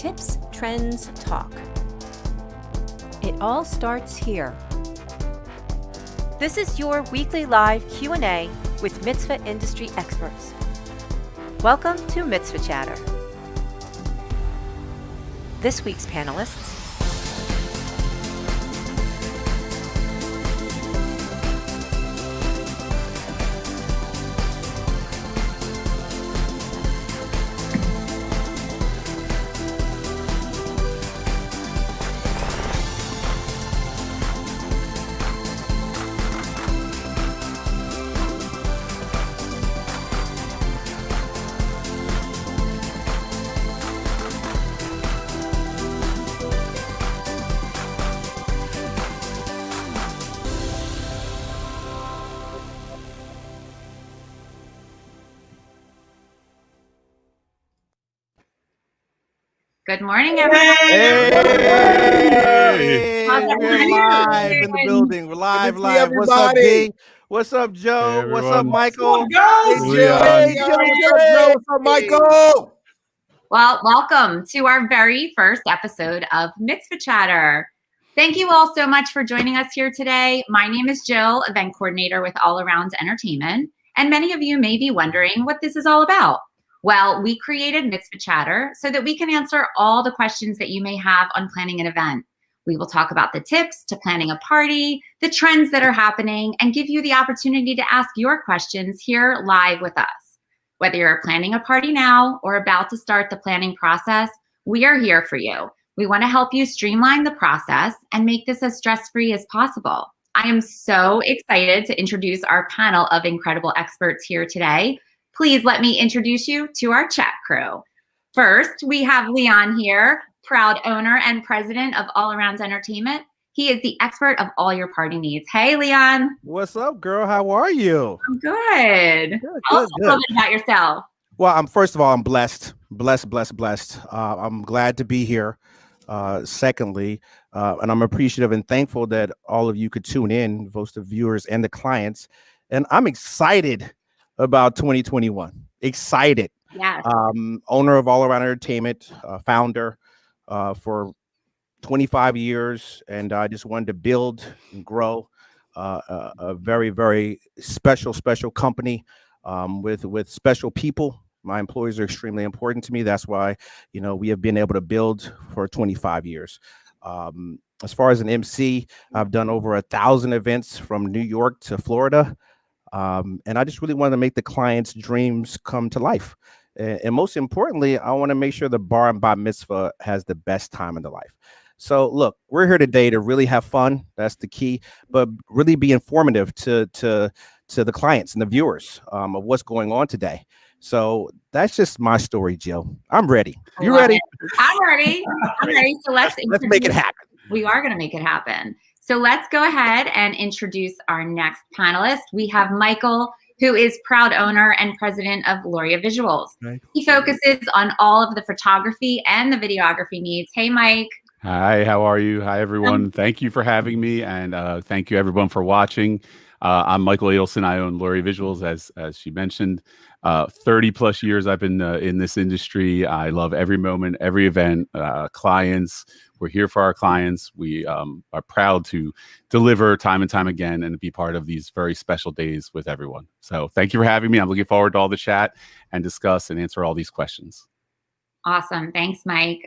Tips, Trends, Talk. It all starts here. This is your weekly live Q&A with Mitzvah industry experts. Welcome to Mitzvah Chatter. This week's panelists: Good morning, everyone. Hey! We're live in the building. We're live. What's up, D? What's up, Joe? Hey, what's up, Michael? What's up, Joe? Hey, Joe. What's up, Michael? Well, welcome to our very first episode of Mitzvah Chatter. Thank you all so much for joining us here today. My name is Jill, event coordinator with All Around Entertainment, and many of you may be wondering what this is all about. Well, we created Mitzvah Chatter so that we can answer all the questions that you may have on planning an event. We will talk about the tips to planning a party, the trends that are happening, and give you the opportunity to ask your questions here live with us. Whether you're planning a party now or about to start the planning process, we are here for you. We want to help you streamline the process and make this as stress-free as possible. I am so excited to introduce our panel of incredible experts here today. Please let me introduce you to our chat crew. First, we have Leon here, proud owner and president of All Around Entertainment. He is the expert of all your party needs. Hey, Leon. What's up, girl? How are you? I'm good. Tell us a little bit about yourself. Well, first of all, I'm blessed. I'm glad to be here. Secondly, and I'm appreciative and thankful that all of you could tune in, both the viewers and the clients. And I'm excited about 2021. Excited. Yes. Owner of All Around Entertainment, founder for 25 years, and I just wanted to build and grow a very, very special company with special people. My employees are extremely important to me. That's why, we have been able to build for 25 years. As far as an MC, I've done over 1,000 events from New York to Florida. And I just really wanted to make the client's dreams come to life. And most importantly, I want to make sure the bar and bat mitzvah has the best time in the life. So look, we're here today to really have fun. That's the key, but really be informative to the clients and the viewers of what's going on today. So that's just my story, Jill. I'm ready. You ready? I'm ready. So let's make it happen. We are going to make it happen. So let's go ahead and introduce our next panelist. We have Michael, who is proud owner and president of Luria Visuals. He focuses on all of the photography and the videography needs. Hey, Mike. Hi, how are you? Hi, everyone. Thank you for having me, and thank you, everyone, for watching. I'm Michael Adelson. I own Luria Visuals, as she mentioned. 30 plus years I've been in this industry. I love every moment, every event, clients. We're here for our clients. We are proud to deliver time and time again and be part of these very special days with everyone. So thank you for having me. I'm looking forward to all the chat and discuss and answer all these questions. Awesome. Thanks, Mike.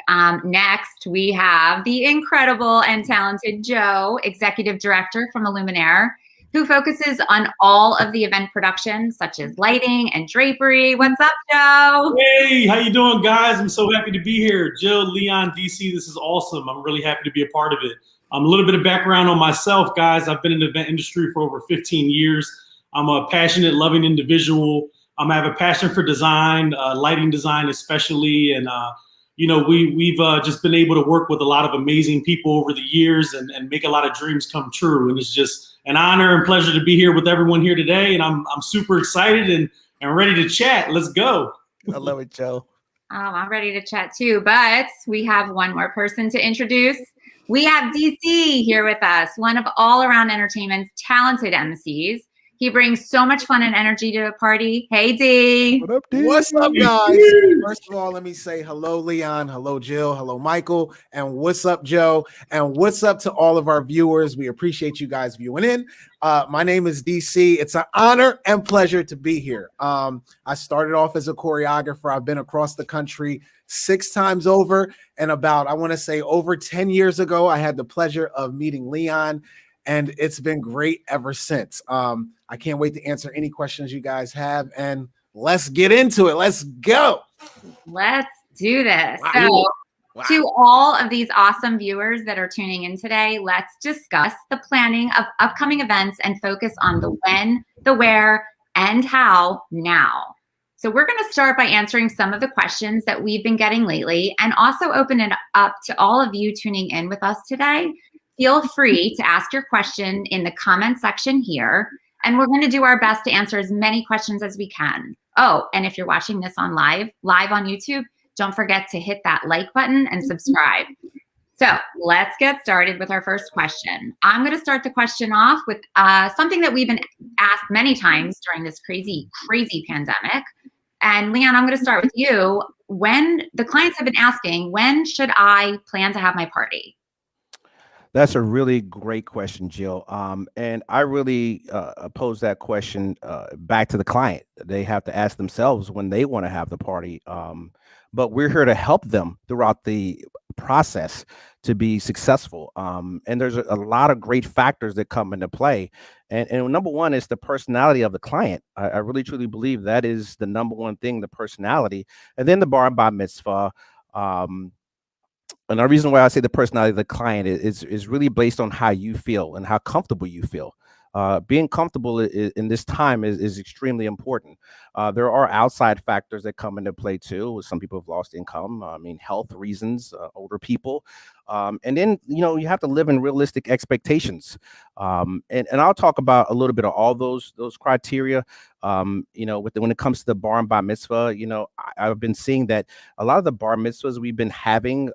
Next, we have the incredible and talented Joe, executive director from Illuminaire, who focuses on all of the event production, such as lighting and drapery. What's up, Joe? Hey, how you doing, guys? I'm so happy to be here. Jill, Leon, DC, this is awesome. I'm really happy to be a part of it. A little bit of background on myself, guys. I've been in the event industry for over 15 years. I'm a passionate, loving individual. I have a passion for design, lighting design especially, and we've just been able to work with a lot of amazing people over the years and make a lot of dreams come true. And it's just an honor and pleasure to be here with everyone here today. And I'm super excited and ready to chat. Let's go. I love it, Joe. Oh, I'm ready to chat too, but we have one more person to introduce. We have DC here with us, one of All Around Entertainment's talented MCs. He brings so much fun and energy to a party. Hey, D. What up, dude? What's up, guys? First of all, let me say hello, Leon. Hello, Jill. Hello, Michael. And what's up, Joe? And what's up to all of our viewers? We appreciate you guys viewing in. My name is DC. It's an honor and pleasure to be here. I started off as a choreographer. I've been across the country 6 times over. And about, I want to say, over 10 years ago, I had the pleasure of meeting Leon. And it's been great ever since. I can't wait to answer any questions you guys have. And let's get into it. Let's go. Let's do this. Wow. So, to all of these awesome viewers that are tuning in today, let's discuss the planning of upcoming events and focus on the when, the where, and how now. So we're going to start by answering some of the questions that we've been getting lately and also open it up to all of you tuning in with us today. Feel free to ask your question in the comment section here, and we're going to do our best to answer as many questions as we can. Oh, and if you're watching this on live on YouTube, don't forget to hit that like button and subscribe. So let's get started with our first question. I'm going to start the question off with something that we've been asked many times during this crazy pandemic. And Leon, I'm going to start with you. When the clients have been asking, when should I plan to have my party? That's a really great question, Jill. And I really pose that question back to the client. They have to ask themselves when they want to have the party. But we're here to help them throughout the process to be successful. And there's a lot of great factors that come into play. And number one is the personality of the client. I really, truly believe that is the number one thing, the personality. And then the bar and bat mitzvah. And the reason why I say the personality of the client is really based on how you feel and how comfortable you feel. Being comfortable in this time is extremely important. There are outside factors that come into play too. Some people have lost income. I mean, health reasons, older people. And then, you have to live in realistic expectations. And I'll talk about a little bit of all those criteria. When it comes to the bar and bat mitzvah, I've been seeing that a lot of the bar mitzvahs we've been having,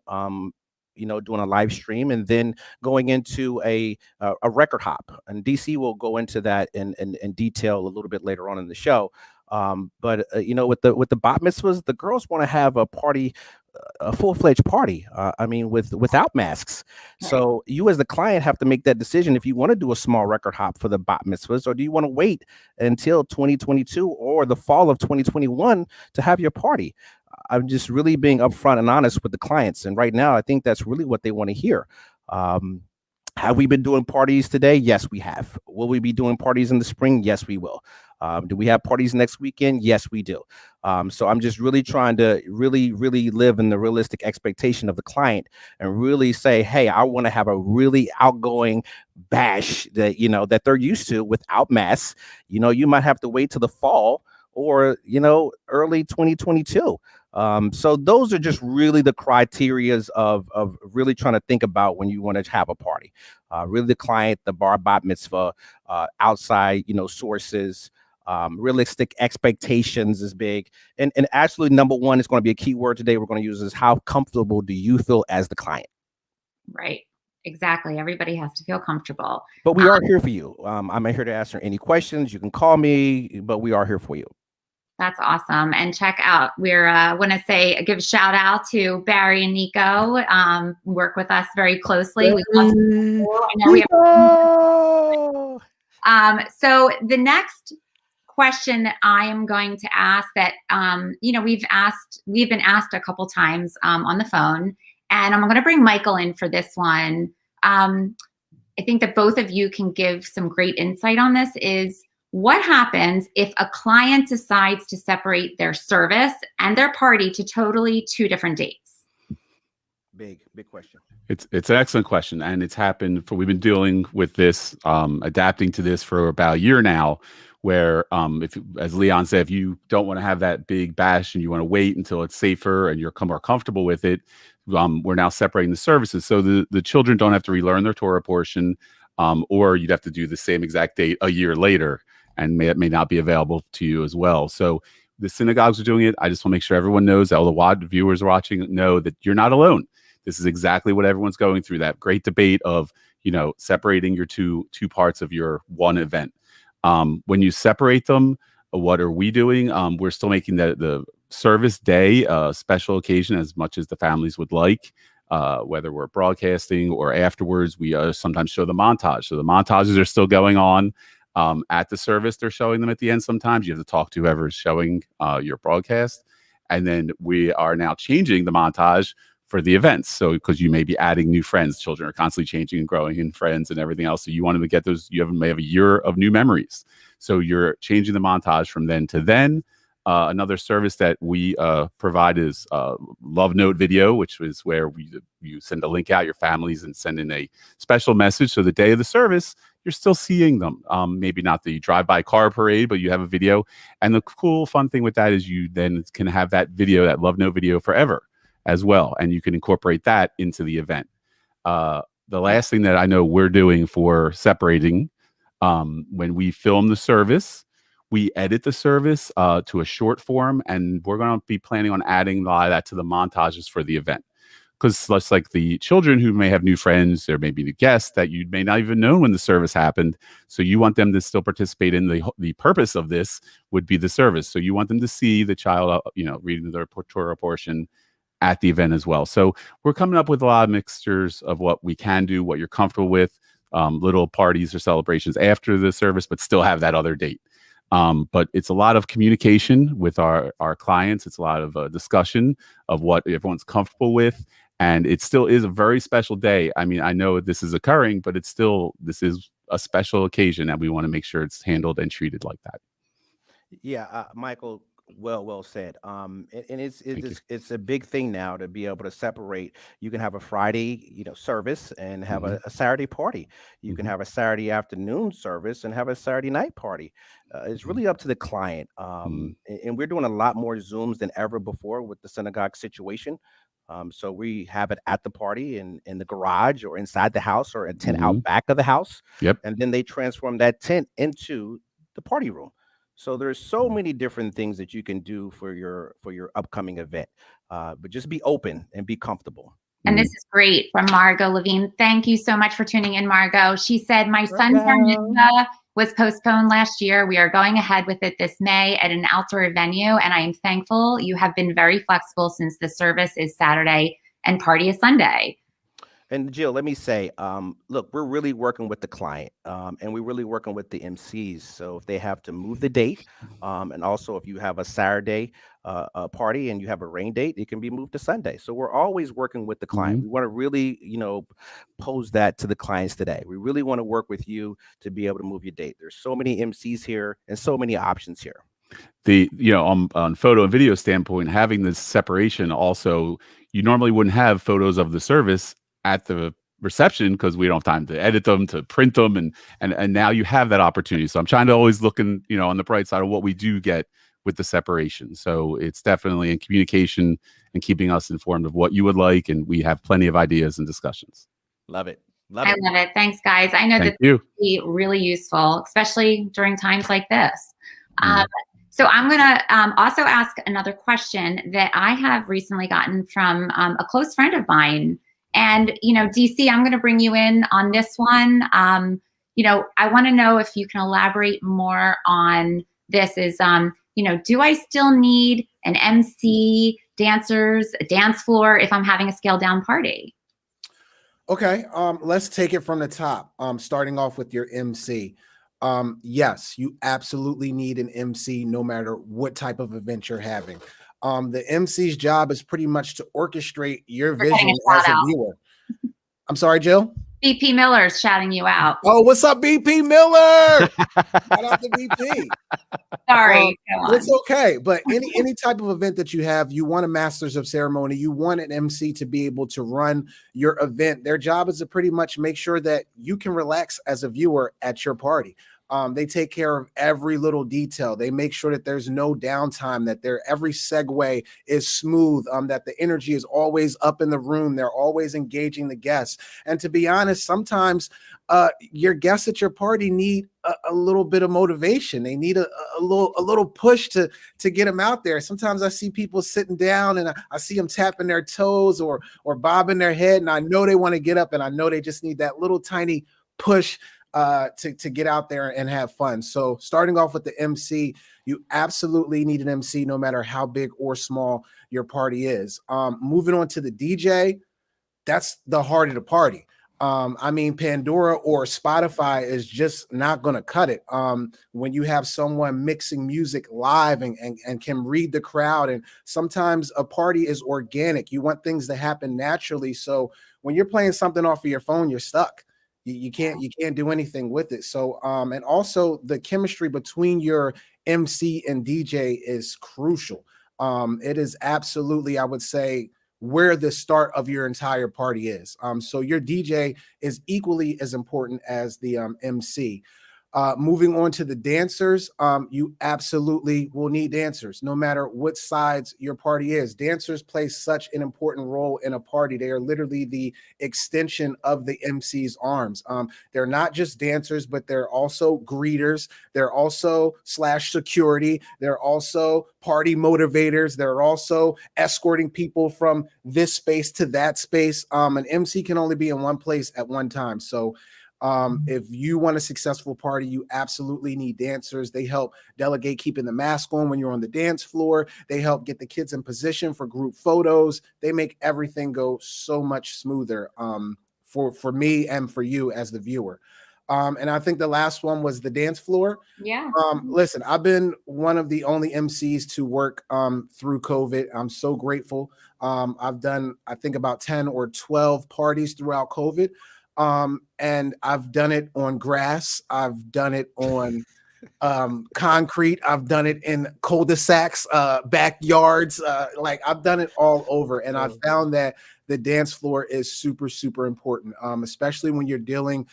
doing a live stream and then going into a record hop. And DC will go into that in detail a little bit later on in the show. But with the bat mitzvahs, the girls want to have a party, a full-fledged party. Without masks. Right. So you as the client have to make that decision if you want to do a small record hop for the bat mitzvahs, or do you want to wait until 2022 or the fall of 2021 to have your party? I'm just really being upfront and honest with the clients. And right now, I think that's really what they want to hear. Have we been doing parties today? Yes, we have. Will we be doing parties in the spring? Yes, we will. Do we have parties next weekend? Yes, we do. So I'm just really trying to really live in the realistic expectation of the client and really say, hey, I want to have a really outgoing bash that, that they're used to without masks. You might have to wait till the fall or, early 2022. So those are just really the criterias of really trying to think about when you want to have a party. Really the client, the bar bat mitzvah, outside, sources, realistic expectations is big. And absolutely number one is going to be a key word today we're going to use is how comfortable do you feel as the client? Right. Exactly. Everybody has to feel comfortable. But we are here for you. I'm here to answer any questions. You can call me, but we are here for you. That's awesome. And check out, we're want to give a shout out to Barry and Nico, work with us very closely. We love you. I know we have. So the next question I am going to ask that, we've been asked a couple times on the phone, and I'm going to bring Michael in for this one. I think that both of you can give some great insight on this is, what happens if a client decides to separate their service and their party to totally 2 different dates? Big question. It's an excellent question. And it's happened we've been dealing with this, adapting to this for about a year now, where as Leon said, if you don't want to have that big bash and you want to wait until it's safer and you're more comfortable with it, we're now separating the services. So the children don't have to relearn their Torah portion, or you'd have to do the same exact date a year later. And may not be available to you as well. So the synagogues are doing it. I just want to make sure everyone knows, all the viewers watching know that you're not alone. This is exactly what everyone's going through, that great debate of, separating your two parts of your one event. When you separate them, what are we doing? We're still making the service day a special occasion as much as the families would like. Whether we're broadcasting or afterwards, we sometimes show the montage. So the montages are still going on at the service. They're showing them at the end. Sometimes you have to talk to whoever's showing your broadcast. And then we are now changing the montage for the events. So because you may be adding new friends, children are constantly changing and growing in friends and everything else. So you want them to get those, may have a year of new memories. So you're changing the montage from then to then. Another service that we provide is Love Note video, which is where you send a link out your families and send in a special message. So the day of the service, you're still seeing them. Maybe not the drive-by car parade, but you have a video. And the cool, fun thing with that is you then can have that video, that Love Note video forever as well. And you can incorporate that into the event. The last thing that I know we're doing for separating, when we film the service, we edit the service to a short form, and we're going to be planning on adding a lot of that to the montages for the event. Because just like the children who may have new friends, there may be new guests that you may not even know when the service happened. So you want them to still participate in the purpose of this would be the service. So you want them to see the child, reading the Torah portion at the event as well. So we're coming up with a lot of mixtures of what we can do, what you're comfortable with, little parties or celebrations after the service, but still have that other date. But it's a lot of communication with our clients. It's a lot of discussion of what everyone's comfortable with. And it still is a very special day. I mean, I know this is occurring, but this is a special occasion, and we want to make sure it's handled and treated like that. Yeah, Michael, well said. And it's a big thing now to be able to separate. You can have a Friday, service and have a Saturday party. You can have a Saturday afternoon service and have a Saturday night party. It's really up to the client. And we're doing a lot more Zooms than ever before with the synagogue situation. So we have it at the party in the garage or inside the house or a tent out back of the house. Yep. And then they transform that tent into the party room. So there's so many different things that you can do for your upcoming event. But just be open and be comfortable. And this is great from Margot Levine. Thank you so much for tuning in, Margot. She said, my son's bar mitzvah was postponed last year. We are going ahead with it this May at an outdoor venue, and I am thankful you have been very flexible since the service is Saturday and party is Sunday. And Jill, let me say, look, we're really working with the client, and we're really working with the MCs. So if they have to move the date, and also if you have a Saturday party and you have a rain date, it can be moved to Sunday. So we're always working with the client. We want to really, pose that to the clients today. We really want to work with you to be able to move your date. There's so many MCs here and so many options here. On photo and video standpoint, having this separation also, you normally wouldn't have photos of the service at the reception because we don't have time to edit them, to print them, and now you have that opportunity. So I'm trying to always look on the bright side of what we do get with the separation. So it's definitely in communication and keeping us informed of what you would like, and we have plenty of ideas and discussions. Love it. I love it. Thanks, guys. I know that this will be really useful, especially during times like this. So I'm going to also ask another question that I have recently gotten from a close friend of mine. And, DC, I'm going to bring you in on this one. I want to know if you can elaborate more on this is, do I still need an MC, dancers, a dance floor if I'm having a scaled down party? Okay, let's take it from the top, starting off with your MC. Yes, you absolutely need an MC no matter what type of event you're having. The MC's job is pretty much to orchestrate your vision as a viewer. I'm sorry, Jill? BP Miller's shouting you out. Oh, what's up, BP Miller? Shout out to BP. Sorry. It's okay. But any type of event that you have, you want a masters of ceremony, you want an MC to be able to run your event. Their job is to pretty much make sure that you can relax as a viewer at your party. They take care of every little detail. They make sure that there's no downtime, that every segue is smooth, that the energy is always up in the room. They're always engaging the guests. And to be honest, sometimes your guests at your party need a little bit of motivation. They need a little push to get them out there. Sometimes I see people sitting down and I see them tapping their toes or bobbing their head, and I know they want to get up, and I know they just need that little tiny push to get out there and have fun. So starting off with the MC, you absolutely need an MC no matter how big or small your party is. Moving on to the DJ, that's the heart of the party. I mean, Pandora or Spotify is just not going to cut it. When you have someone mixing music live and can read the crowd, and sometimes a party is organic. You want things to happen naturally. So when you're playing something off of your phone, you're stuck. You can't do anything with it. So, and also the chemistry between your MC and DJ is crucial. It is absolutely, I would say, where the start of your entire party is. So your DJ is equally as important as the MC. Moving on to the dancers, you absolutely will need dancers, no matter what sides your party is. Dancers play such an important role in a party. They are literally the extension of the MC's arms. They're not just dancers, but they're also greeters. They're also /security. They're also party motivators. They're also escorting people from this space to that space. An MC can only be in one place at one time. So if you want a successful party, you absolutely need dancers. They help delegate keeping the mask on when you're on the dance floor. They help get the kids in position for group photos. They make everything go so much smoother for me and for you as the viewer. And I think the last one was the dance floor. Yeah. Listen, I've been one of the only MCs to work through COVID. I'm so grateful. I've done, I think, about 10 or 12 parties throughout COVID. And I've done it on grass. I've done it on concrete. I've done it in cul-de-sacs, backyards. Like I've done it all over. And I found that the dance floor is super, super important, especially when you're dealing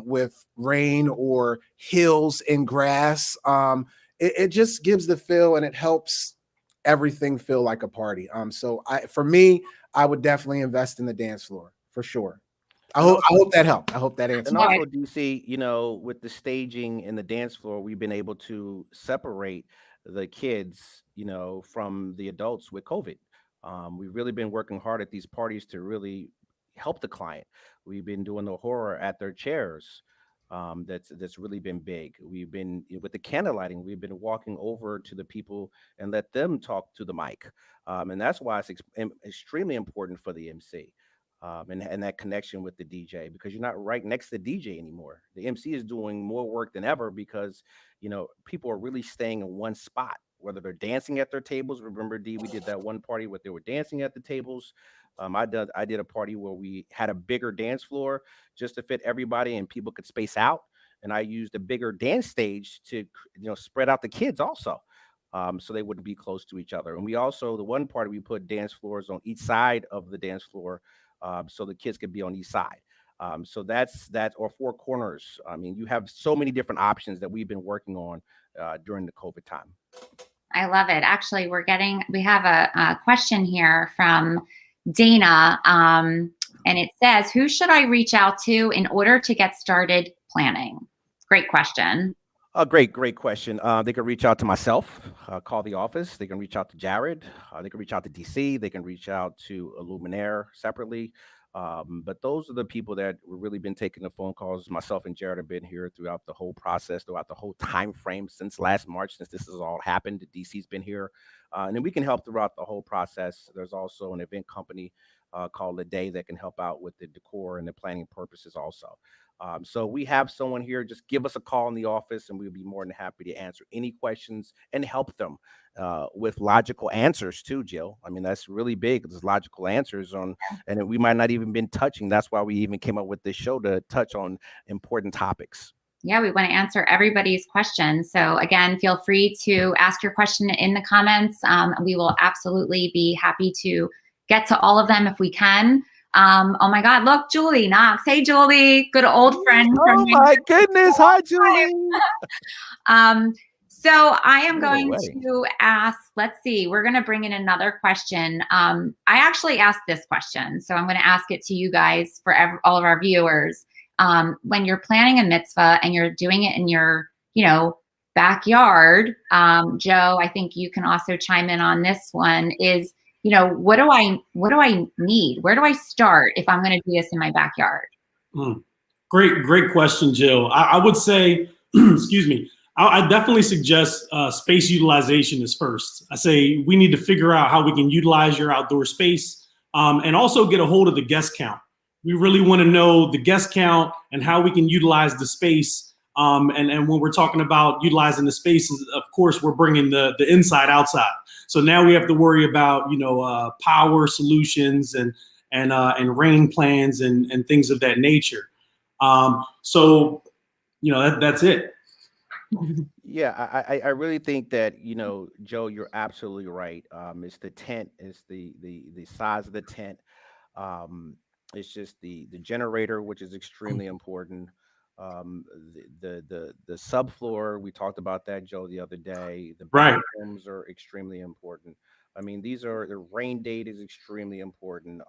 with rain or hills and grass. It just gives the feel and it helps everything feel like a party. So for me, I would definitely invest in the dance floor for sure. I hope that helped. I hope that answered. And also, DC, you know, with the staging and the dance floor, we've been able to separate the kids, you know, from the adults with COVID. We've really been working hard at these parties to really help the client. We've been doing the horror at their chairs. That's really been big. We've been with the candlelighting. We've been walking over to the people and let them talk to the mic, and that's why it's extremely important for the MC. And that connection with the DJ, because you're not right next to the DJ anymore. The MC is doing more work than ever because, you know, people are really staying in one spot, whether they're dancing at their tables. Remember, D, we did that one party where they were dancing at the tables. I did a party where we had a bigger dance floor just to fit everybody and people could space out. And I used a bigger dance stage to, you know, spread out the kids also. So they wouldn't be close to each other. And we also, the one party, we put dance floors on each side of the dance floor. So the kids could be on each side. So that's that, or four corners. I mean, you have so many different options that we've been working on during the COVID time. I love it. Actually, we have a question here from Dana, and it says, who should I reach out to in order to get started planning? Great question. Great question. They can reach out to myself, call the office. They can reach out to Jared. They can reach out to DC. They can reach out to Illuminaire separately. But those are the people that we've really been taking the phone calls. Myself and Jared have been here throughout the whole process, throughout the whole time frame since last March, since this has all happened. DC's been here. And then we can help throughout the whole process. There's also an event company called A Day that can help out with the decor and the planning purposes also. So we have someone here. Just give us a call in the office and we'll be more than happy to answer any questions and help them with logical answers too, Jill. I mean, that's really big. There's logical answers on, and we might not even been touching. That's why we even came up with this show, to touch on important topics. Yeah, we want to answer everybody's questions. So again, feel free to ask your question in the comments. We will absolutely be happy to get to all of them if we can. Oh my God, look, Julie Knox. Hey, Julie, good old friend. Oh my goodness. Hi, Julie. So I am going to ask, let's see, we're going to bring in another question. I actually asked this question, so I'm going to ask it to you guys for all of our viewers. When you're planning a mitzvah and you're doing it in your, backyard, Joe, I think you can also chime in on this one, is, what do I need? Where do I start if I'm going to do this in my backyard? Great question, Jill. I would say, excuse me, I definitely suggest space utilization is first. I say we need to figure out how we can utilize your outdoor space, and also get a hold of the guest count. We really want to know the guest count and how we can utilize the space. And when we're talking about utilizing the spaces, of course, we're bringing the inside outside. So now we have to worry about, power solutions and rain plans and things of that nature. So that's it. Yeah, I really think that, Joe, you're absolutely right. It's the tent, it's the size of the tent. It's just the generator, which is extremely important. The subfloor, we talked about that, Joe, the other day. The Right. bathrooms are extremely important. I mean, the rain date is extremely important.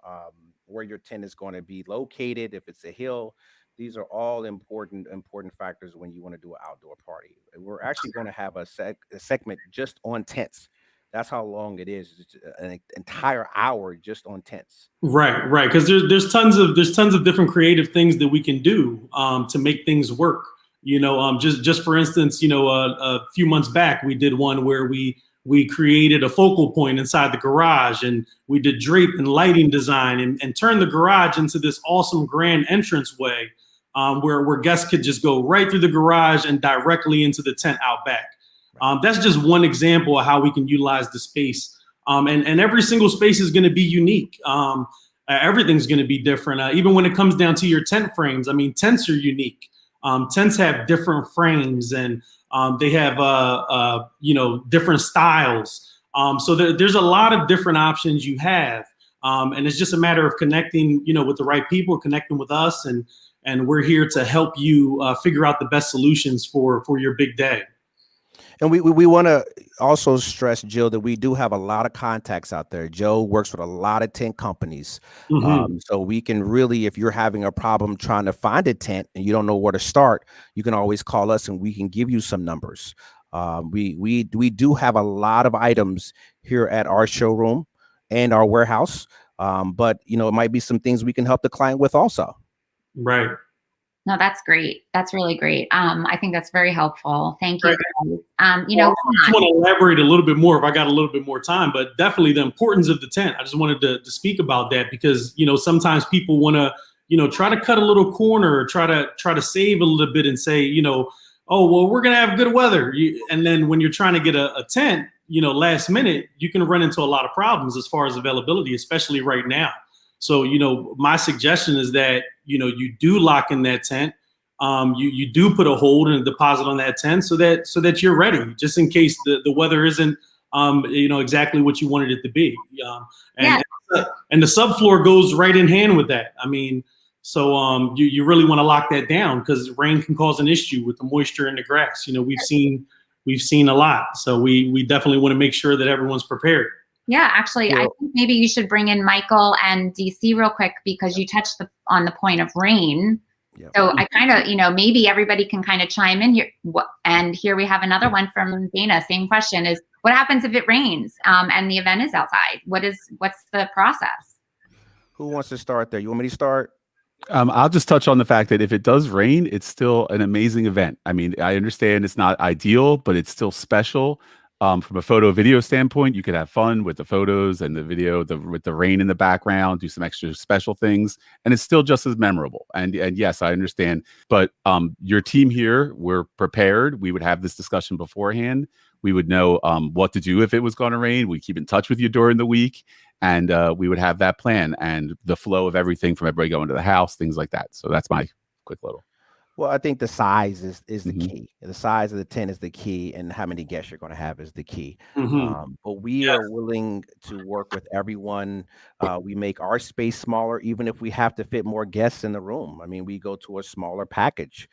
Where your tent is going to be located, if it's a hill, these are all important factors when you want to do an outdoor party. We're actually going to have a segment just on tents. That's how long it is. It's an entire hour just on tents. Right. Because there's tons of different creative things that we can do to make things work. Just for instance, a few months back we did one where we created a focal point inside the garage, and we did drape and lighting design and turned the garage into this awesome grand entranceway where guests could just go right through the garage and directly into the tent out back. That's just one example of how we can utilize the space. And every single space is going to be unique. Everything's going to be different. Even when it comes down to your tent frames, I mean, tents are unique. Tents have different frames, and they have different styles. So there's a lot of different options you have, and it's just a matter of connecting, with the right people, connecting with us, and we're here to help you figure out the best solutions for your big day. And we want to also stress, Jill, that we do have a lot of contacts out there. Joe works with a lot of tent companies. Mm-hmm. So we can really, if you're having a problem trying to find a tent and you don't know where to start, you can always call us and we can give you some numbers. We do have a lot of items here at our showroom and our warehouse. But, it might be some things we can help the client with also. Right. No, that's great. That's really great. I think that's very helpful. Thank you. Right. I just want to elaborate a little bit more if I got a little bit more time, but definitely the importance of the tent. I just wanted to speak about that because, sometimes people want to, try to cut a little corner, or try to save a little bit and say, oh, well, we're going to have good weather. And then when you're trying to get a tent, last minute, you can run into a lot of problems as far as availability, especially right now. So, my suggestion is that, you do lock in that tent. You do put a hold and a deposit on that tent so that you're ready, just in case the weather isn't, exactly what you wanted it to be. And the subfloor goes right in hand with that. I mean, so you really want to lock that down because rain can cause an issue with the moisture in the grass. We've seen a lot. So we definitely want to make sure that everyone's prepared. Yeah, actually, I think maybe you should bring in Michael and DC real quick because you touched on the point of rain. Yep. So I kind of, maybe everybody can kind of chime in here. And here we have another one from Dana. Same question is, what happens if it rains and the event is outside? What's the process? Who wants to start there? You want me to start? I'll just touch on the fact that if it does rain, it's still an amazing event. I mean, I understand it's not ideal, but it's still special. From a photo video standpoint, you could have fun with the photos and the video, with the rain in the background, do some extra special things, and it's still just as memorable. And yes, I understand. But your team here, we're prepared. We would have this discussion beforehand. We would know what to do if it was going to rain. We keep in touch with you during the week, and we would have that plan and the flow of everything from everybody going to the house, things like that. So that's my quick little. Well, I think the size is the key. The size of the tent is the key, and how many guests you're going to have is the key. But we are willing to work with everyone. We make our space smaller, even if we have to fit more guests in the room. I mean, we go to a smaller package,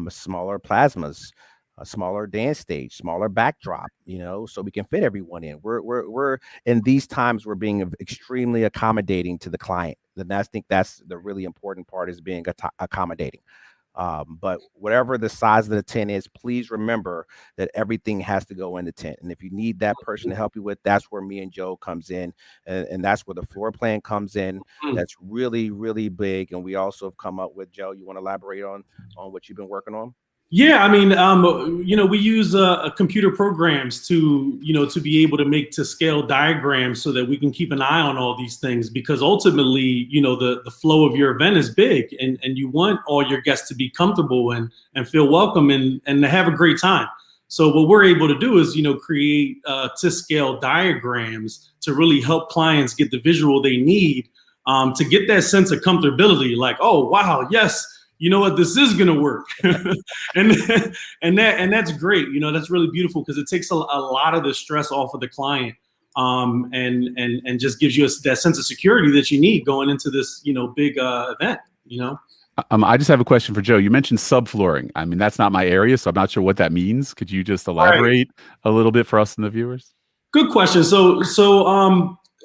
smaller plasmas, a smaller dance stage, smaller backdrop, so we can fit everyone in. We're in these times, we're being extremely accommodating to the client. And I think that's the really important part, is being accommodating. But whatever the size of the tent is, please remember that everything has to go in the tent. And if you need that person to help you with, that's where me and Joe comes in. And that's where the floor plan comes in. That's really, really big. And we also have come up with, Joe, you want to elaborate on what you've been working on? Yeah, I mean, we use computer programs to be able to scale diagrams so that we can keep an eye on all these things, because ultimately, the flow of your event is big, and you want all your guests to be comfortable and feel welcome and to have a great time. So what we're able to do is, create to scale diagrams to really help clients get the visual they need to get that sense of comfortability. Like, oh, wow, yes. You know what, this is going to work. and that's great. That's really beautiful, because it takes a lot of the stress off of the client, and just gives you that sense of security that you need going into this, big event, I just have a question for Joe. You mentioned subflooring. I mean, that's not my area, so I'm not sure what that means. Could you just elaborate a little bit for us and the viewers? Good question. So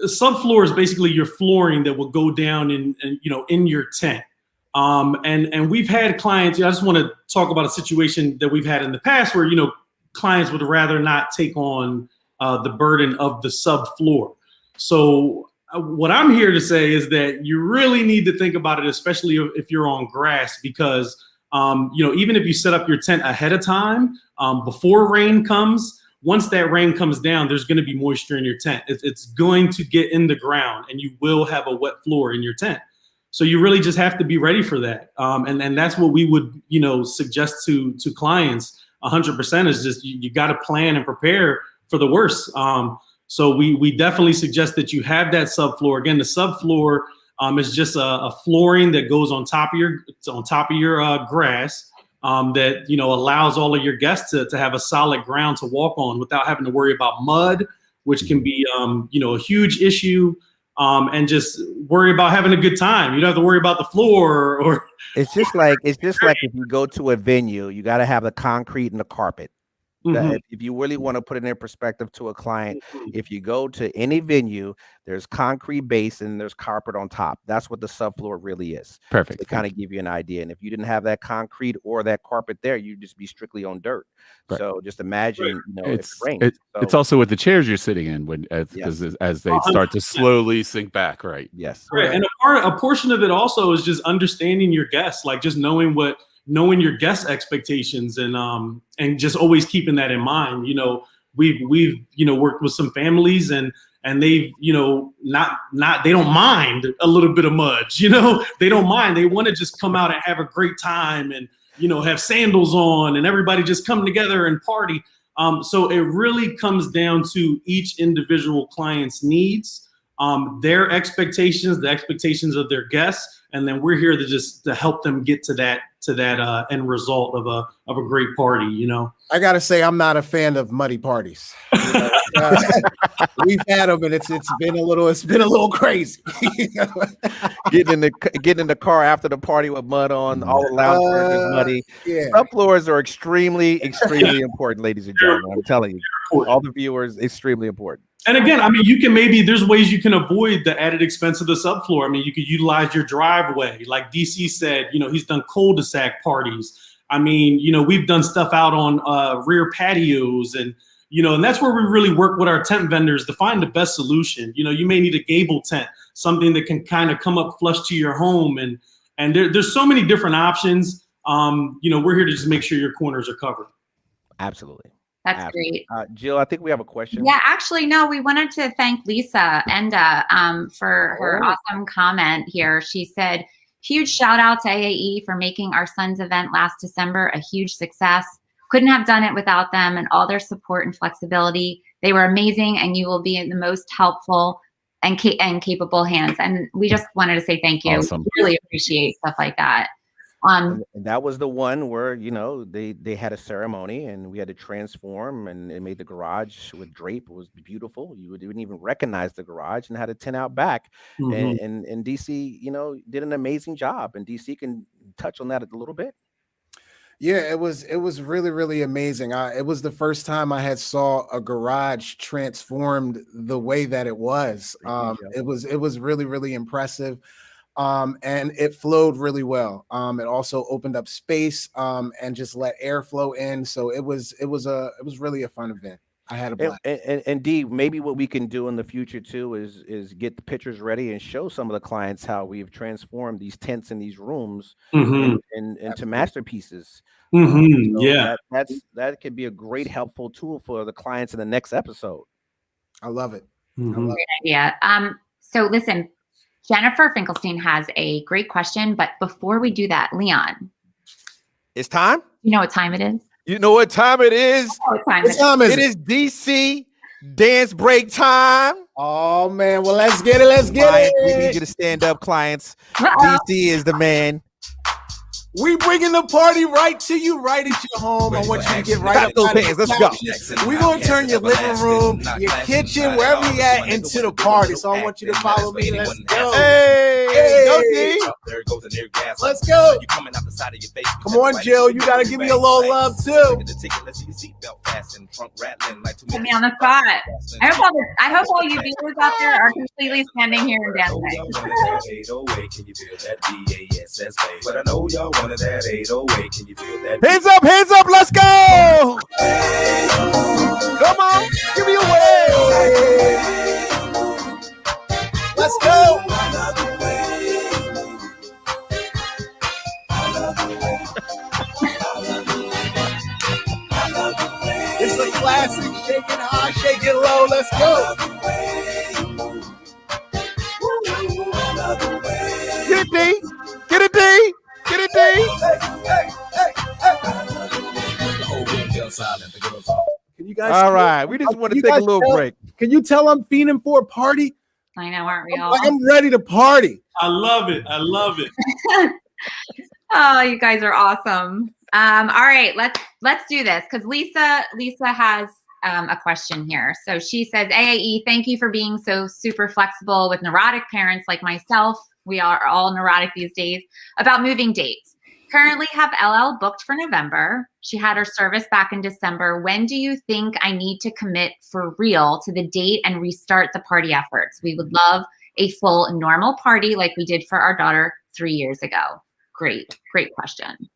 subfloor is basically your flooring that will go down in your tent. And we've had clients, I just want to talk about a situation that we've had in the past where, clients would rather not take on the burden of the subfloor. So what I'm here to say is that you really need to think about it, especially if you're on grass, because, even if you set up your tent ahead of time, before rain comes, once that rain comes down, there's going to be moisture in your tent. It's going to get in the ground, and you will have a wet floor in your tent. So you really just have to be ready for that. And that's what we would, suggest to clients 100% is just, you got to plan and prepare for the worst. So we definitely suggest that you have that subfloor. Again, the subfloor is just a flooring that goes on top of your grass that, allows all of your guests to have a solid ground to walk on without having to worry about mud, which can be, a huge issue. And just worry about having a good time. You don't have to worry about the floor or it's just like if you go to a venue, you got to have the concrete and the carpet. If you really want to put it in perspective to a client, if you go to any venue, there's concrete base and there's carpet on top. That's what the subfloor really is. Perfect. To kind of give you an idea. And if you didn't have that concrete or that carpet there, you'd just be strictly on dirt. Right. So just imagine, if it rains. It's also with the chairs you're sitting in as they start to slowly sink back. Right. Yes. Right. And a portion of it also is just understanding your guests, like just knowing your guest expectations and just always keeping that in mind. We've worked with some families and they've, they don't mind a little bit of mud, they don't mind. They want to just come out and have a great time and, have sandals on and everybody just come together and party. So it really comes down to each individual client's needs, their expectations, the expectations of their guests. And then we're here to help them get to that end result of a great party. I gotta say, I'm not a fan of muddy parties. We've had them, and it's been a little crazy. Getting in the car after the party with mud on, all the lounge is muddy. Yeah. Subfloors are extremely, extremely important, ladies and gentlemen. I'm telling you, all the viewers, extremely important. And again, I mean, there's ways you can avoid the added expense of the subfloor. I mean, you could utilize your driveway. Like DC said, he's done cul-de-sac parties. I mean, we've done stuff out on rear patios and that's where we really work with our tent vendors to find the best solution. You may need a gable tent, something that can kind of come up flush to your home. And there's so many different options. We're here to just make sure your corners are covered. Absolutely. That's great. Jill, I think we have a question. Yeah, actually, no, we wanted to thank Lisa Enda for her awesome comment here. She said, huge shout out to AAE for making our son's event last December a huge success. Couldn't have done it without them and all their support and flexibility. They were amazing, and you will be in the most helpful and capable hands. And we just wanted to say thank you. Awesome. We really appreciate stuff like that. And that was the one where they had a ceremony and we had to transform, and it made the garage with drape. It was beautiful. You wouldn't even recognize the garage, and had a tent out back. And DC did an amazing job, and DC can touch on that a little bit. Yeah, it was really, really amazing. It was the first time I had saw a garage transformed the way that it was. It was really, really impressive. and it flowed really well. It also opened up space and just let airflow in. So it was really a fun event. I had a blast. And Dee, maybe what we can do in the future too is get the pictures ready and show some of the clients how we've transformed these tents in these rooms into masterpieces. So that could be a great helpful tool for the clients in the next episode. I love it. Great idea. So listen, Jennifer Finkelstein has a great question, but before we do that, Leon, it's time. You know what time it is? You know what time it is? What time it is DC dance break time. Oh man, well let's get it. We need you to stand up, clients. DC is the man. We bringing the party right to you, right at your home. I want you to get right up those hands. Let's go. We're gonna turn your living room, your kitchen, wherever you at, into the party. So I want you to follow me. Let's go. Hey, go D. Let's go. Come on, Jill. You gotta give me a little love too. Put me on the spot. I hope all you viewers out there are completely standing here and dancing. Hands up, let's go. Come on, give me a wave. Let's go. It's a classic, shake it high, shake it low, let's go. Get it, D. Get it, D. Get it, D. Can you guys? All right, we just want to take a little break. Can you tell I'm fiending for a party? I know, aren't we all? Like I'm ready to party. I love it. I love it. Oh, you guys are awesome. All right, let's do this because Lisa has a question here. So she says, AAE, thank you for being so super flexible with neurotic parents like myself. We are all neurotic these days about moving dates. Currently have LL booked for November. She had her service back in December. When do you think I need to commit for real to the date and restart the party efforts? We would love a full normal party like we did for our daughter 3 years ago. Great question.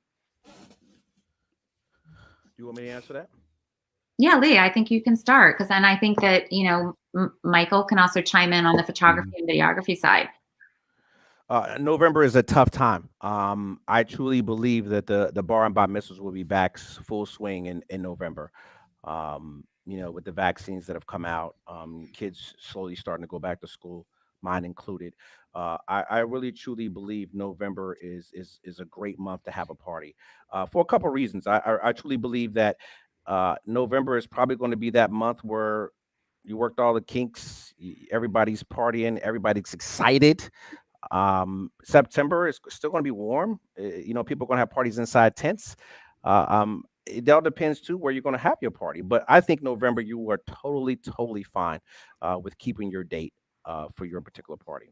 You want me to answer that? Yeah, Lee, I think you can start because then I think that, Michael can also chime in on the photography and videography side. November is a tough time. I truly believe that the bar and bat mitzvahs will be back full swing in November. With the vaccines that have come out, kids slowly starting to go back to school, mine included. I really truly believe November is a great month to have a party for a couple of reasons. I truly believe that November is probably going to be that month where you worked all the kinks, everybody's partying, everybody's excited. September is still going to be warm. People are going to have parties inside tents. It all depends too where you're going to have your party. But I think November you are totally fine with keeping your date for your particular party.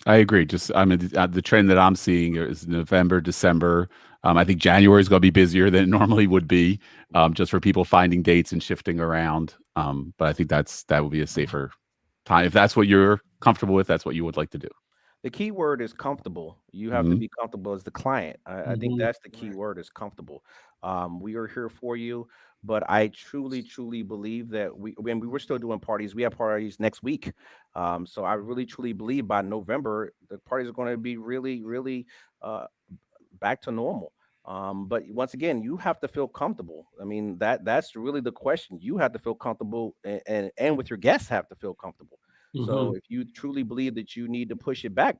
I agree. The trend that I'm seeing is November, December. I think January is going to be busier than it normally would be, just for people finding dates and shifting around. But I think that would be a safer time. If that's what you're comfortable with, that's what you would like to do. The key word is comfortable. You have to be comfortable as the client. I think that's the key word is comfortable. We are here for you, but I truly believe that we're still doing parties. We have parties next week. So I really, truly believe by November, the parties are going to be really back to normal. But once again, you have to feel comfortable. I mean, that's really the question. You have to feel comfortable and with your guests have to feel comfortable. So if you truly believe that you need to push it back.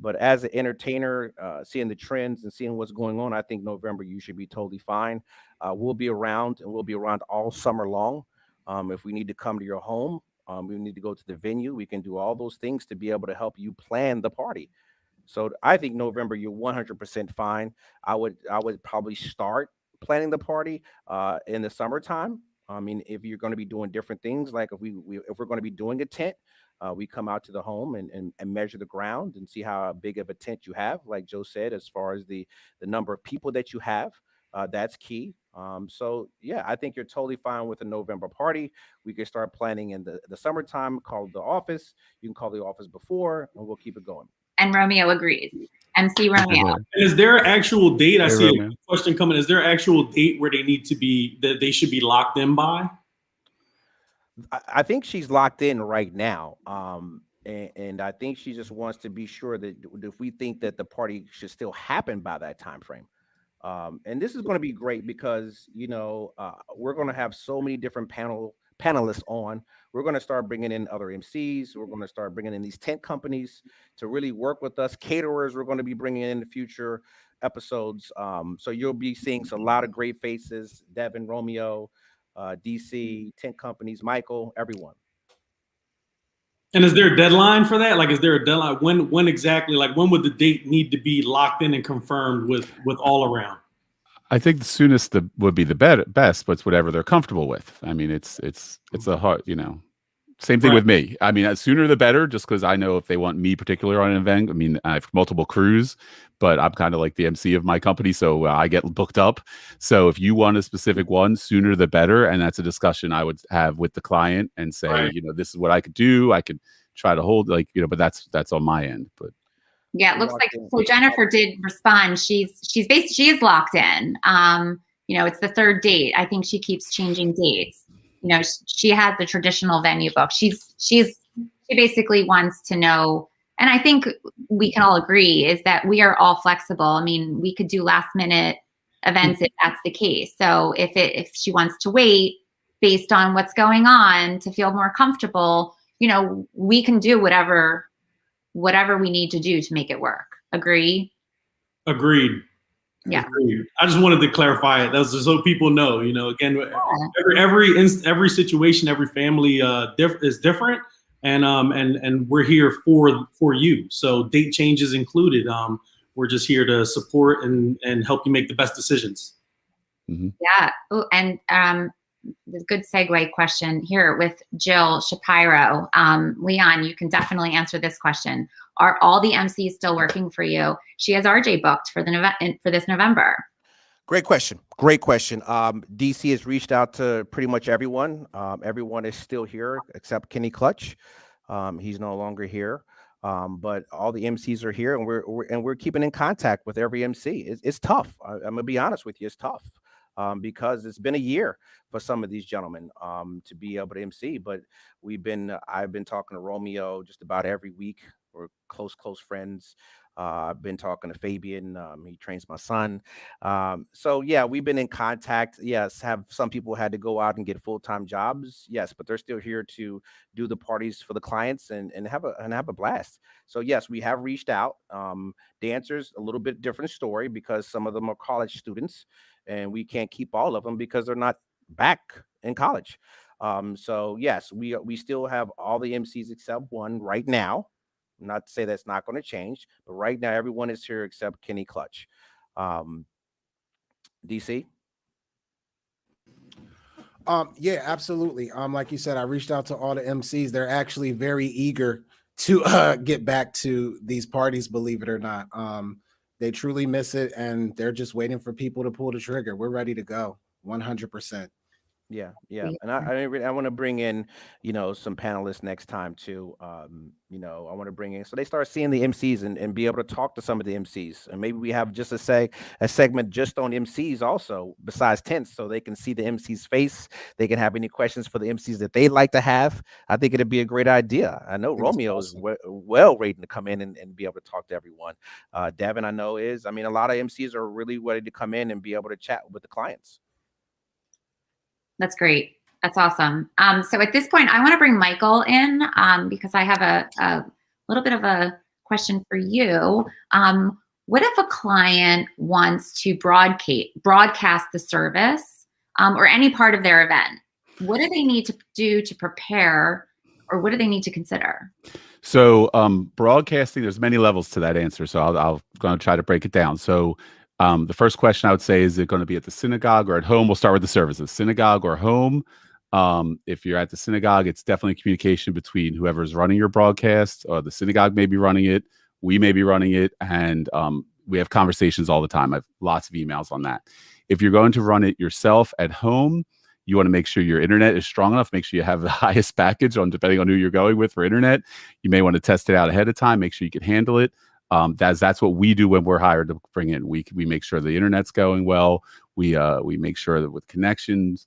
But as an entertainer, seeing the trends and seeing what's going on, I think November you should be totally fine. We'll be around and we'll be around all summer long. If we need to come to your home, we need to go to the venue. We can do all those things to be able to help you plan the party. So I think November you're 100% fine. I would probably start planning the party in the summertime. I mean, if you're going to be doing different things, like if we're going to be doing a tent, we come out to the home and measure the ground and see how big of a tent you have. Like Joe said, as far as the number of people that you have, That's key. So yeah, I think you're totally fine with a November party. We can start planning in the summertime. Call the office. You can call the office before, and we'll keep it going. And Romeo agrees. MC Romeo. And is there an actual date? I Hey, see Romeo. a question coming. Is there an actual date where they need to be, that they should be locked in by? I think she's locked in right now. And I think she just wants to be sure that if we think that the party should still happen by that time frame. And this is going to be great because we're going to have so many different panelists on. We're going to start bringing in other MCs. We're going to start bringing in these tent companies to really work with us. Caterers we're going to be bringing in the future episodes. So you'll be seeing a lot of great faces: Devin, Romeo, DC, tent companies, Michael, everyone. And is there a deadline for that? Like, is there a deadline? When exactly? Like, when would the date need to be locked in and confirmed with all around? I think the soonest would be the best, but it's whatever they're comfortable with. I mean, it's a hard, same thing with me. I mean, sooner the better, just because I know if they want me particular on an event. I mean, I have multiple crews, but I'm kind of like the MC of my company, so I get booked up. So if you want a specific one, sooner the better. And that's a discussion I would have with the client and say, this is what I could do. I could try to hold, but that's on my end. But yeah, it looks like, so Jennifer did respond. She is locked in. It's the third date. I think she keeps changing dates. She has the traditional venue book. She basically wants to know, and I think we can all agree, is that we are all flexible. I mean, we could do last minute events if that's the case. So if she wants to wait based on what's going on to feel more comfortable, we can do whatever we need to do to make it work. Agree? Agreed. Yeah. Agreed. I just wanted to clarify it. That's just so people know, again, every situation, every family is different. And we're here for you. So date changes included. We're just here to support and help you make the best decisions. Mm-hmm. Yeah. Oh, and the good segue question here with Jill Shapiro. Leon, you can definitely answer this question. Are all the MCs still working for you? She has RJ booked for this November. Great question. DC has reached out to pretty much everyone. Everyone is still here except Kenny Clutch. He's no longer here. But all the MCs are here, and we're keeping in contact with every MC. It's tough. I'm gonna be honest with you. It's tough. Because it's been a year for some of these gentlemen to be able to MC. But I've been talking to Romeo just about every week. We're close friends. I've been talking to Fabian. He trains my son. So yeah, we've been in contact. Yes, have some people had to go out and get full-time jobs? Yes, but they're still here to do the parties for the clients and have a blast. So yes, we have reached out. Dancers, a little bit different story because some of them are college students, and we can't keep all of them because they're not back in college. So yes, we still have all the MCs except one right now. Not to say that's not going to change, but right now everyone is here except Kenny Clutch. DC? Yeah, absolutely. Like you said, I reached out to all the MCs. They're actually very eager to get back to these parties, believe it or not. They truly miss it, and they're just waiting for people to pull the trigger. We're ready to go, 100%. Yeah. And I want to bring in, some panelists next time too. I want to bring in, so they start seeing the MCs and be able to talk to some of the MCs. And maybe we have just a segment just on MCs also, besides tents, so they can see the MC's face. They can have any questions for the MCs that they'd like to have. I think it'd be a great idea. I know Romeo is well rated to come in and be able to talk to everyone. Devin, I know a lot of MCs are really ready to come in and be able to chat with the clients. That's great. That's awesome. So at this point, I want to bring Michael in because I have a little bit of a question for you. What if a client wants to broadcast the service or any part of their event? What do they need to do to prepare, or what do they need to consider? So broadcasting, there's many levels to that answer. So I'll going to try to break it down. So the first question I would say, is it going to be at the synagogue or at home? We'll start with the services, synagogue or home. If you're at the synagogue, it's definitely communication between whoever's running your broadcast, or the synagogue may be running it, we may be running it, and we have conversations all the time. I have lots of emails on that. If you're going to run it yourself at home, you want to make sure your internet is strong enough. Make sure you have the highest package depending on who you're going with for internet. You may want to test it out ahead of time. Make sure you can handle it. That's what we do when we're hired to bring in. We make sure the internet's going well. We make sure that with connections.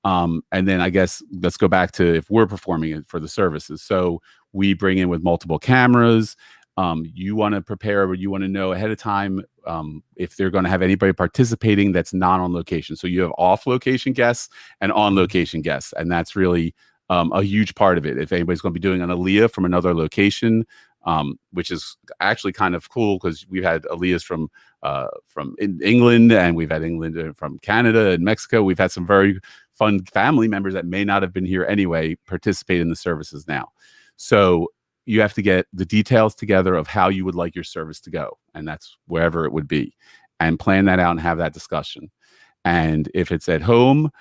And then I guess let's go back to if we're performing it for the services. So we bring in with multiple cameras. You want to prepare, or you want to know ahead of time if they're going to have anybody participating that's not on location. So you have off location guests and on location guests, and that's really a huge part of it. If anybody's going to be doing an Aliyah from another location, which is actually kind of cool because we've had Aliyahs from England, and we've had England from Canada and Mexico. We've had some very fun family members that may not have been here anyway participate in the services now. So you have to get the details together of how you would like your service to go, and that's wherever it would be, and plan that out and have that discussion. And if it's at home,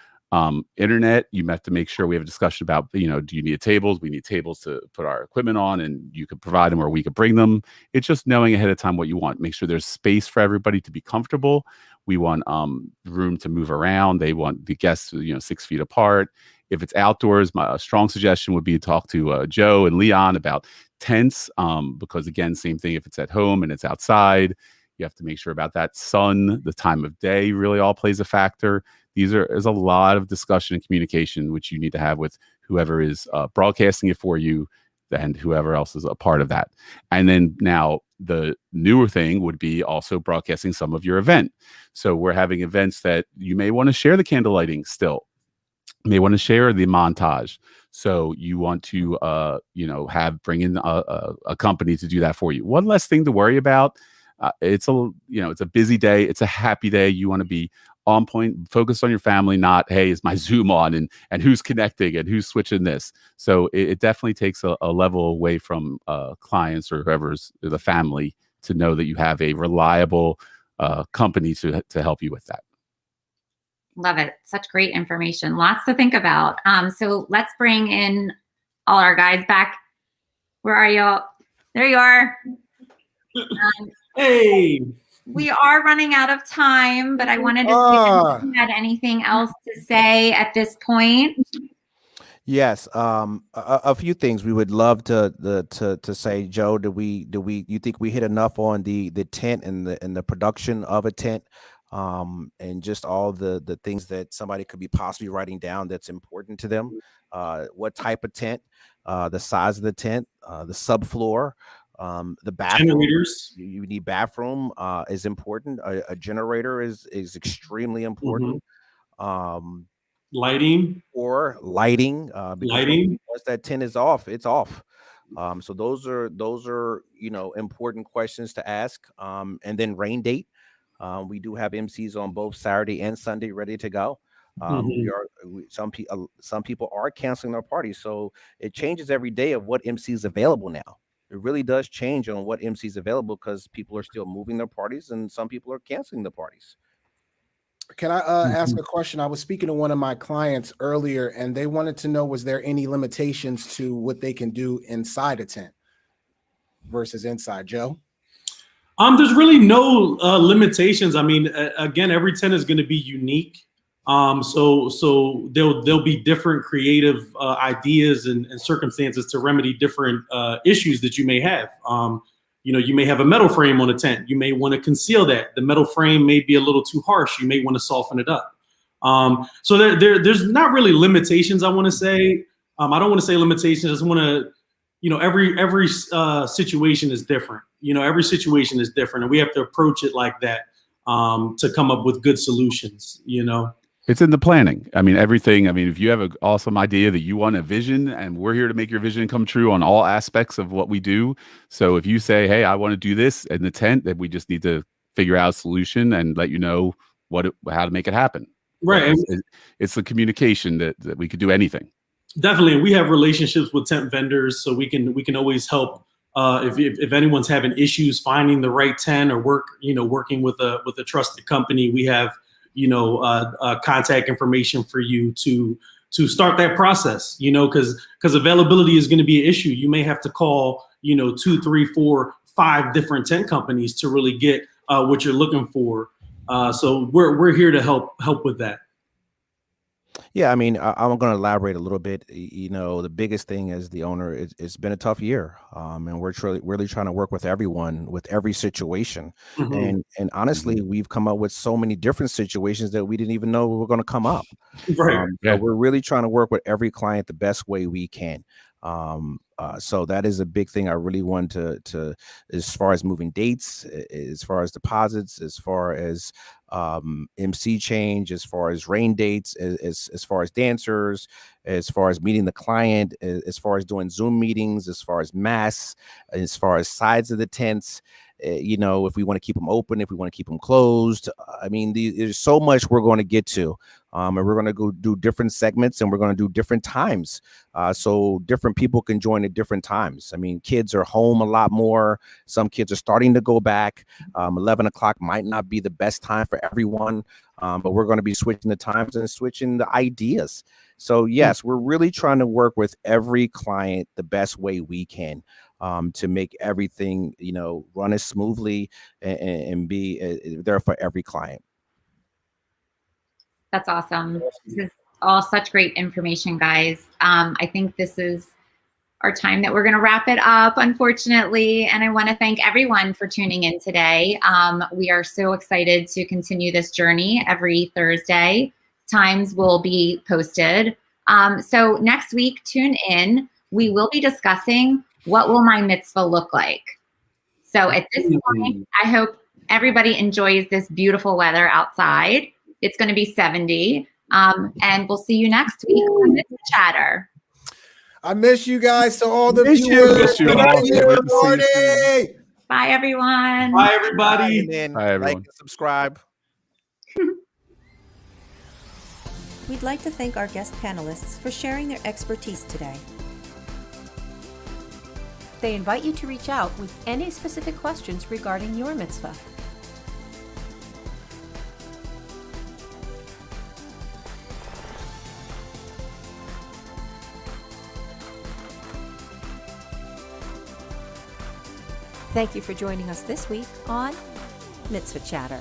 internet, you have to make sure we have a discussion about, do you need tables? We need tables to put our equipment on, and you could provide them or we could bring them. It's just knowing ahead of time what you want. Make sure there's space for everybody to be comfortable. We want room to move around. They want the guests, 6 feet apart. If it's outdoors, my strong suggestion would be to talk to Joe and Leon about tents, because again, same thing. If it's at home and it's outside, you have to make sure about that. Sun, the time of day really all plays a factor. There's a lot of discussion and communication which you need to have with whoever is broadcasting it for you and whoever else is a part of that. And then now the newer thing would be also broadcasting some of your event. So we're having events that you may want to share the candle lighting still. May want to share the montage. So you want to, bring in a company to do that for you. One less thing to worry about. It's a busy day. It's a happy day. You want to be on point, focus on your family, not, hey, is my Zoom on and who's connecting and who's switching this. So it definitely takes a level away from clients or whoever's the family to know that you have a reliable company to help you with that. Love it. Such great information. Lots to think about. So let's bring in all our guys back. Where are y'all? There you are. Hey. We are running out of time, but I wanted to see if you had anything else to say at this point. Yes, a few things we would love to say, Joe. You think we hit enough on the tent and the production of a tent? And just all the things that somebody could be possibly writing down that's important to them. What type of tent, the size of the tent, the subfloor, the bathroom. Generators. You need bathroom is important. A generator is extremely important. Lighting. Or lighting. Lighting. Once that tent is off, it's off. So those are important questions to ask. And then rain date. We do have MCs on both Saturday and Sunday ready to go. Some people are canceling their parties, so it changes every day of what MC is available now. It really does change on what MC is available because people are still moving their parties and some people are canceling the parties. Can I ask a question? I was speaking to one of my clients earlier, and they wanted to know, was there any limitations to what they can do inside a tent versus inside? Joe? There's really no limitations. I mean, again, every tent is going to be unique. So there'll be different creative ideas and circumstances to remedy different issues that you may have. You may have a metal frame on a tent. You may want to conceal that. The metal frame may be a little too harsh. You may want to soften it up. So there's not really limitations, I want to say. I don't want to say limitations. I just want to, every situation is different. Every situation is different, and we have to approach it like that to come up with good solutions, It's in the planning. I mean, everything. I mean, if you have an awesome idea that you want a vision, and we're here to make your vision come true on all aspects of what we do. So if you say, hey, I want to do this in the tent, then we just need to figure out a solution and let you know how to make it happen. Right. It's the communication that we could do anything. Definitely. We have relationships with tent vendors, so we can always help. If anyone's having issues finding the right tent or working with a trusted company, we have contact information for you to start that process, because availability is going to be an issue. You may have to call 2, 3, 4, 5 different tent companies to really get what you're looking for. So we're here to help with that. Yeah, I mean, I'm going to elaborate a little bit. The biggest thing as the owner, it's been a tough year, and we're really trying to work with everyone with every situation. Mhm. And honestly, we've come up with so many different situations that we didn't even know were going to come up. Right. So we're really trying to work with every client the best way we can. So that is a big thing I really want to as far as moving dates, as far as deposits, as far as MC change, as far as rain dates, as far as dancers, as far as meeting the client, as far as doing Zoom meetings, as far as masks, as far as sides of the tents. If we want to keep them open, if we want to keep them closed. I mean, there's so much we're going to get to. And we're going to go do different segments, and we're going to do different times. So different people can join at different times. I mean, kids are home a lot more. Some kids are starting to go back. 11 o'clock might not be the best time for everyone, but we're going to be switching the times and switching the ideas. So yes, we're really trying to work with every client the best way we can, to make everything, run as smoothly and be there for every client. That's awesome. This is all such great information, guys. I think this is our time that we're going to wrap it up, unfortunately. And I want to thank everyone for tuning in today. We are so excited to continue this journey every Thursday. Times will be posted. So next week, tune in. We will be discussing what will my mitzvah look like. So at this point, I hope everybody enjoys this beautiful weather outside. It's going to be 70. And we'll see you next week on Mitzvah Chatter. I miss you guys. So all the Miss you. viewers, Miss you good all. night, Can't wait to see you soon. everybody. Bye, everyone. Bye, everybody. And then Bye, everyone. like and subscribe. We'd like to thank our guest panelists for sharing their expertise today. They invite you to reach out with any specific questions regarding your mitzvah. Thank you for joining us this week on Mitzvah Chatter.